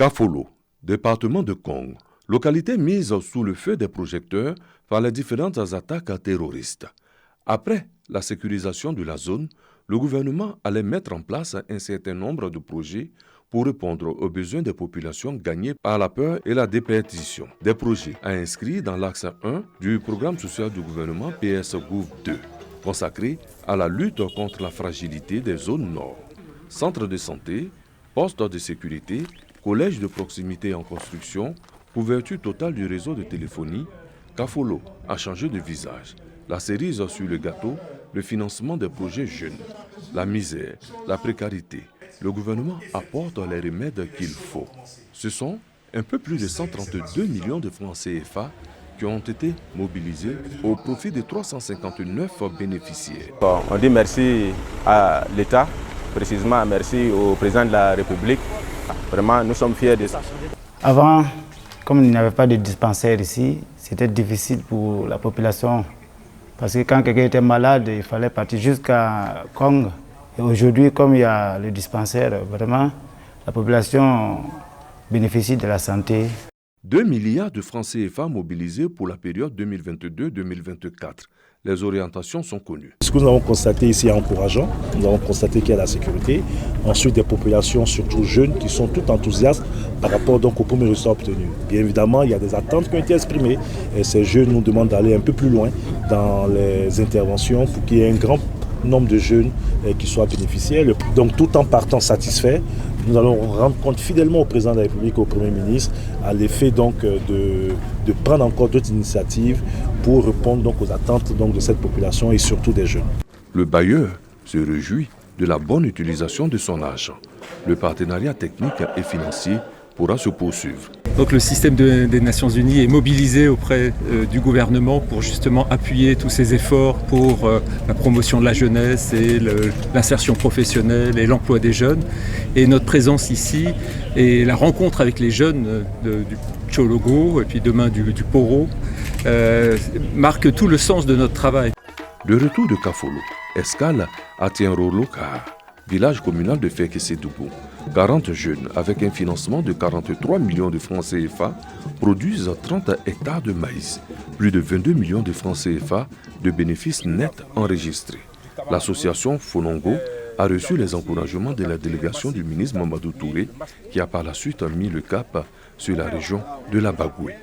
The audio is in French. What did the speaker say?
Kafolo, département de Kong, localité mise sous le feu des projecteurs par les différentes attaques terroristes. Après la sécurisation de la zone, le gouvernement allait mettre en place un certain nombre de projets pour répondre aux besoins des populations gagnées par la peur et la déperdition. Des projets inscrits dans l'axe 1 du programme social du gouvernement PS-Gouv 2, consacré à la lutte contre la fragilité des zones nord. Centre de santé, poste de sécurité, collège de proximité en construction, couverture totale du réseau de téléphonie, Kafolo a changé de visage. La cerise sur le gâteau, le financement des projets jeunes, la misère, la précarité. Le gouvernement apporte les remèdes qu'il faut. Ce sont un peu plus de 132 millions de francs CFA qui ont été mobilisés au profit de 359 bénéficiaires. On dit merci à l'État, précisément merci au président de la République. Vraiment, nous sommes fiers de ça. Avant, comme il n'y avait pas de dispensaire ici, c'était difficile pour la population. Parce que quand quelqu'un était malade, il fallait partir jusqu'à Kong. Et aujourd'hui, comme il y a le dispensaire, vraiment, la population bénéficie de la santé. 2 milliards de francs CFA mobilisés pour la période 2022-2024. Les orientations sont connues. Ce que nous avons constaté ici est encourageant. Nous avons constaté qu'il y a la sécurité. Ensuite, des populations, surtout jeunes, qui sont toutes enthousiastes par rapport donc aux premiers résultats obtenus. Bien évidemment, il y a des attentes qui ont été exprimées. Et ces jeunes nous demandent d'aller un peu plus loin dans les interventions pour qu'il y ait un grand nombre de jeunes qui soient bénéficiaires. Donc, tout en partant satisfait, nous allons rendre compte fidèlement au président de la République et au Premier ministre à l'effet donc de prendre encore d'autres initiatives pour répondre donc aux attentes donc de cette population et surtout des jeunes. Le bailleur se réjouit de la bonne utilisation de son argent. Le partenariat technique et financier pourra se poursuivre. Donc le système des Nations Unies est mobilisé auprès du gouvernement pour justement appuyer tous ces efforts pour la promotion de la jeunesse et l'insertion professionnelle et l'emploi des jeunes. Et notre présence ici et la rencontre avec les jeunes du Tchologo et puis demain du Poro marque tout le sens de notre travail. Le retour de Kafolo, escale à Tienroloka, village communal de Fekese-Dougou. 40 jeunes, avec un financement de 43 millions de francs CFA, produisent 30 hectares de maïs, plus de 22 millions de francs CFA de bénéfices nets enregistrés. L'association Fonongo a reçu les encouragements de la délégation du ministre Mamadou Touré, qui a par la suite mis le cap sur la région de la Bagoué.